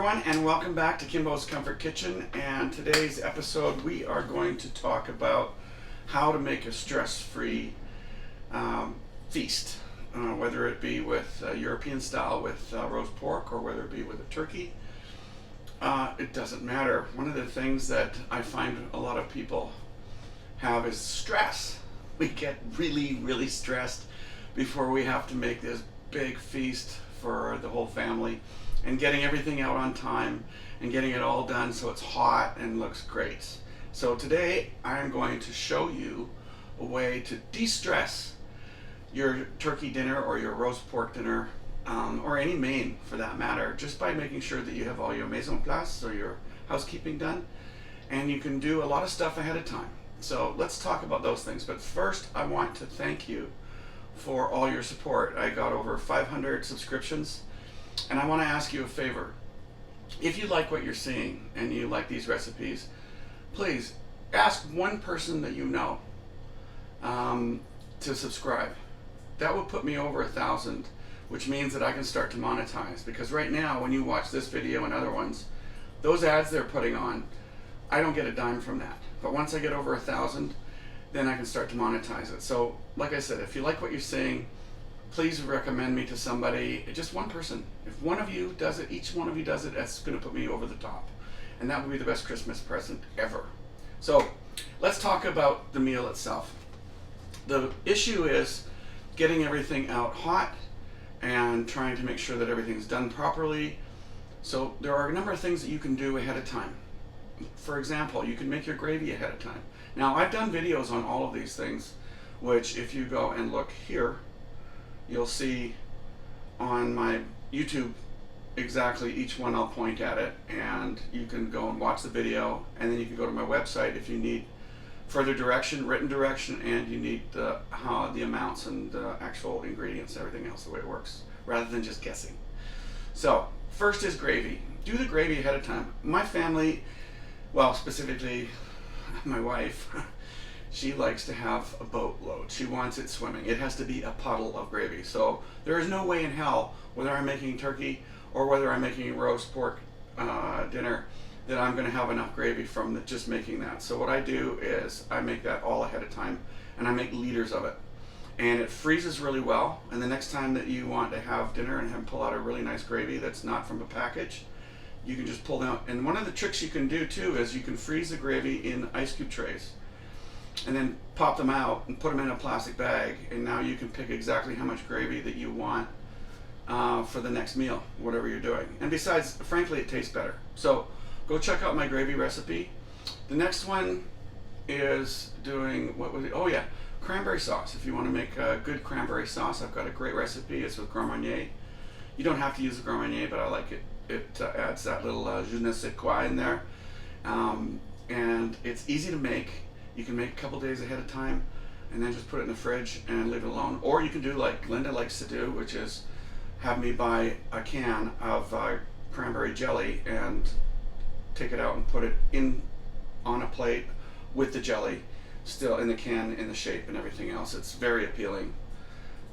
everyone, and welcome back to Kimbo's Comfort Kitchen. And today's episode, we are going to talk about how to make a stress-free feast, whether it be with European style with roast pork or whether it be with a turkey. It doesn't matter. One of the things that I find a lot of people have is stress. We get really stressed before we have to make this big feast for the whole family, and getting everything out on time and getting it all done so it's hot and looks great. So today I'm going to show you a way to de-stress your turkey dinner or your roast pork dinner, or any main for that matter, just by making sure that you have all your mise en place or your housekeeping done, and you can do a lot of stuff ahead of time. So let's talk about those things. But first, I want to thank you for all your support. I got over 500 subscriptions, and I want to ask you a favor. If you like what you're seeing and you like these recipes, please ask one person that you know to subscribe. That will put me over 1,000, which means that I can start to monetize. Because right now, when you watch this video and other ones, those ads they're putting on, I don't get a dime from that. But once I get over 1,000, then I can start to monetize it. So, like I said, if you like what you're seeing, please recommend me to somebody, just one person. If one of you does it, each one of you does it, that's going to put me over the top. And that would be the best Christmas present ever. So, let's talk about the meal itself. The issue is getting everything out hot and trying to make sure that everything's done properly. So, there are a number of things that you can do ahead of time. For example, you can make your gravy ahead of time. Now, I've done videos on all of these things, which if you go and look here, you'll see on my YouTube exactly each one. I'll point at it, and you can go and watch the video, and then you can go to my website if you need further direction, written direction, and you need the amounts and the actual ingredients, everything else, the way it works, rather than just guessing. So, first is gravy. Do the gravy ahead of time. My family, well, specifically my wife, she likes to have a boatload. She wants it swimming. It has to be a puddle of gravy. So there is no way in hell, whether I'm making turkey or whether I'm making roast pork dinner, that I'm going to have enough gravy from just making that. So what I do is I make that all ahead of time, and I make liters of it. And it freezes really well, and the next time that you want to have dinner and pull out a really nice gravy that's not from a package, you can just pull down. And one of the tricks you can do too is you can freeze the gravy in ice cube trays and then pop them out and put them in a plastic bag, and now you can pick exactly how much gravy that you want for the next meal, whatever you're doing. And besides, frankly, it tastes better. So go check out my gravy recipe. The next one is doing, what was it? Oh yeah, cranberry sauce. If you want to make a good cranberry sauce, I've got a great recipe. It's with Grand Marnier. You don't have to use the Grand Marnier, but I like it. It adds that little je ne sais quoi in there. And it's easy to make. You can make a couple days ahead of time and then just put it in the fridge and leave it alone. Or you can do like Linda likes to do, which is have me buy a can of cranberry jelly and take it out and put it in on a plate with the jelly still in the can, in the shape and everything else. It's very appealing,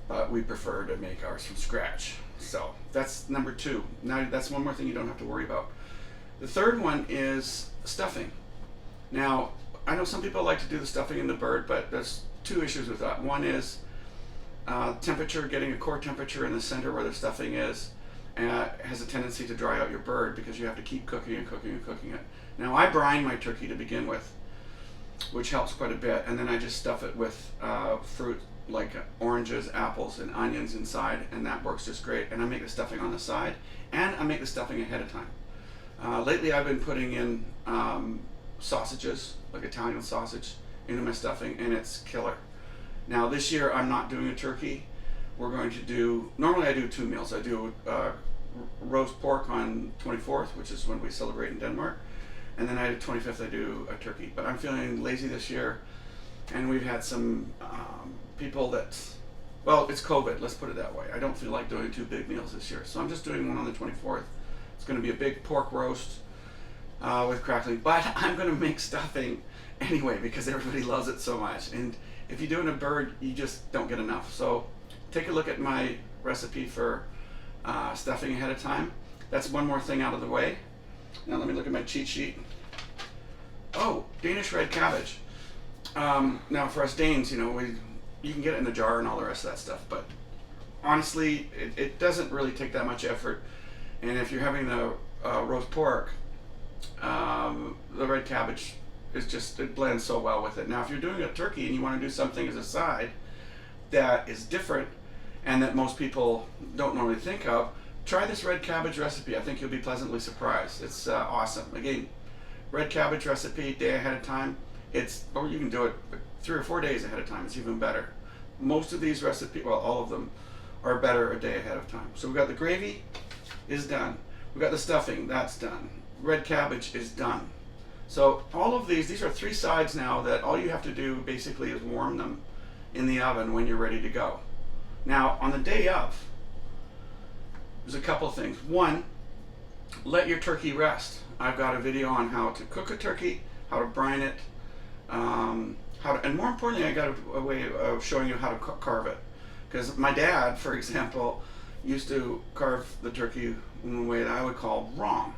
but we prefer to make ours from scratch. So that's number 2. Now that's one more thing you don't have to worry about. The third one is stuffing. Now, I know some people like to do the stuffing in the bird, but there's 2 issues with that. One is temperature, getting a core temperature in the center where the stuffing is has a tendency to dry out your bird because you have to keep cooking and cooking and cooking it. Now, I brine my turkey to begin with, which helps quite a bit, and then I just stuff it with fruit like oranges, apples, and onions inside, and that works just great. And I make the stuffing on the side, and I make the stuffing ahead of time. Lately, I've been putting in sausages, like Italian sausage, into my stuffing, and it's killer. Now this year I'm not doing a turkey. We're going to do, normally I do 2 meals. I do roast pork on 24th, which is when we celebrate in Denmark, and then the 25th I do a turkey. But I'm feeling lazy this year, and we've had some people that, well, it's COVID, let's put it that way. I don't feel like doing 2 big meals this year, so I'm just doing one on the 24th. It's going to be a big pork roast with crackling, but I'm going to make stuffing anyway because everybody loves it so much. And if you're doing a bird, you just don't get enough. So take a look at my recipe for stuffing ahead of time. That's one more thing out of the way. Now let me look at my cheat sheet. Oh, Danish red cabbage. Now for us Danes, you know, you can get it in a jar and all the rest of that stuff, but honestly, it doesn't really take that much effort. And if you're having the roast pork, the red cabbage is just, it blends so well with it. Now if you're doing a turkey and you want to do something as a side that is different and that most people don't normally think of, try this red cabbage recipe. I think you'll be pleasantly surprised. It's awesome. Again, red cabbage recipe, day ahead of time. Or you can do it 3 or 4 days ahead of time. It's even better. Most of these recipes, well, all of them, are better a day ahead of time. So we've got the gravy is done. We've got the stuffing, that's done. Red cabbage is done. So all of these are 3 sides now that all you have to do basically is warm them in the oven when you're ready to go. Now on the day of, there's a couple of things. One, let your turkey rest. I've got a video on how to cook a turkey, how to brine it, and more importantly, I got a way of showing you how to carve it. Because my dad, for example, used to carve the turkey in a way that I would call wrong.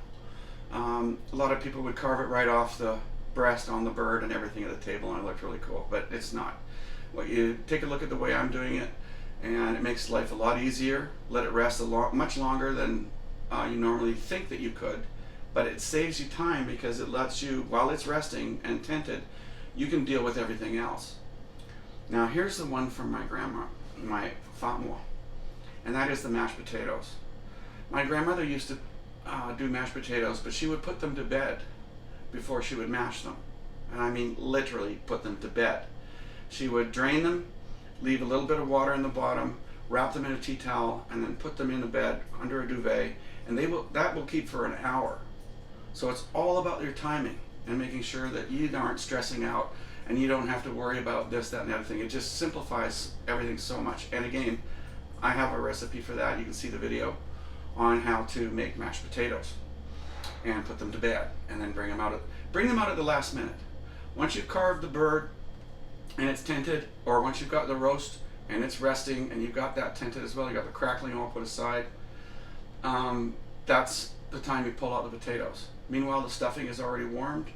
A lot of people would carve it right off the breast on the bird and everything at the table, and it looked really cool, but it's not. What you take a look at the way I'm doing it, and it makes life a lot easier. Let it rest much longer than you normally think that you could, but it saves you time because it lets you, while it's resting and tented, you can deal with everything else. Now here's the one from my grandma, my fatma, and that is the mashed potatoes. My grandmother used to do mashed potatoes, but she would put them to bed before she would mash them. And I mean literally put them to bed. She would drain them, leave a little bit of water in the bottom, wrap them in a tea towel, and then put them in the bed under a duvet, and that will keep for an hour. So it's all about your timing and making sure that you aren't stressing out and you don't have to worry about this, that, and the other thing. It just simplifies everything so much. And again, I have a recipe for that. You can see the video on how to make mashed potatoes and put them to bed and then bring them out at the last minute. Once you've carved the bird and it's tented, or once you've got the roast and it's resting and you've got that tented as well, you got the crackling all put aside, that's the time you pull out the potatoes. Meanwhile, the stuffing is already warmed,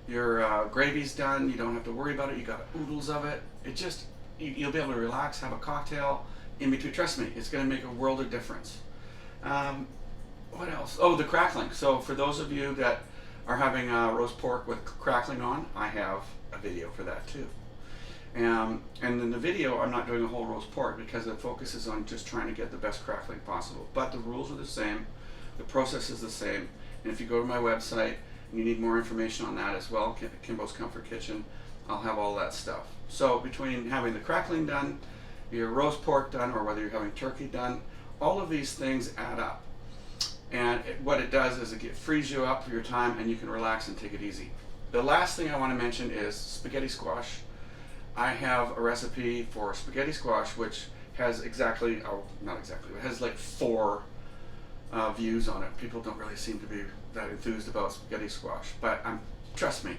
your gravy's done, you don't have to worry about it, you got oodles of it. You'll be able to relax, have a cocktail in between. Trust me, it's going to make a world of difference. What else? Oh, the crackling. So for those of you that are having roast pork with crackling on, I have a video for that too. And in the video, I'm not doing a whole roast pork because it focuses on just trying to get the best crackling possible. But the rules are the same, the process is the same. And if you go to my website and you need more information on that as well, Kimbo's Comfort Kitchen, I'll have all that stuff. So between having the crackling done, your roast pork done, or whether you're having turkey done, all of these things add up. And what it does is it frees you up for your time and you can relax and take it easy. The last thing I want to mention is spaghetti squash. I have a recipe for spaghetti squash which has it has like 4 views on it. People don't really seem to be that enthused about spaghetti squash, but trust me,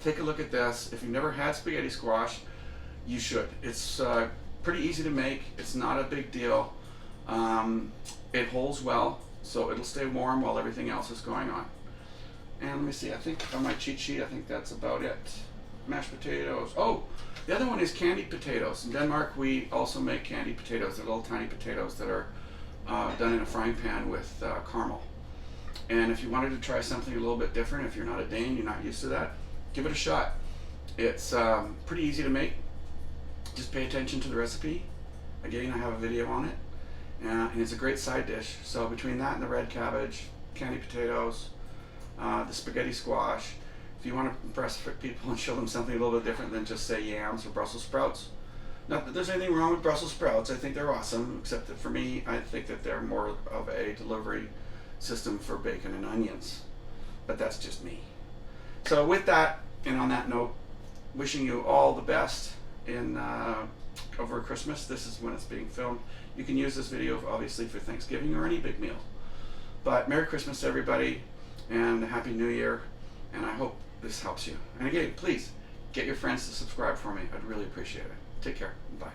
take a look at this. If you've never had spaghetti squash, you should. It's pretty easy to make. It's not a big deal. It holds well, so it'll stay warm while everything else is going on. And let me see, I think on my cheat sheet, I think that's about it. Mashed potatoes. Oh, the other one is candied potatoes. In Denmark, we also make candied potatoes. They're little tiny potatoes that are done in a frying pan with caramel. And if you wanted to try something a little bit different, if you're not a Dane, you're not used to that, give it a shot. It's pretty easy to make. Just pay attention to the recipe. Again, I have a video on it. And it's a great side dish. So between that and the red cabbage, candied potatoes, the spaghetti squash, if you want to impress people and show them something a little bit different than just say yams or Brussels sprouts. Not that there's anything wrong with Brussels sprouts. I think they're awesome, except that for me, I think that they're more of a delivery system for bacon and onions. But that's just me. So with that, and on that note, wishing you all the best in over Christmas. This is when it's being filmed. You can use this video obviously for Thanksgiving or any big meal. But Merry Christmas to everybody and Happy New Year, and I hope this helps you. And again, please get your friends to subscribe for me. I'd really appreciate it. Take care. Bye.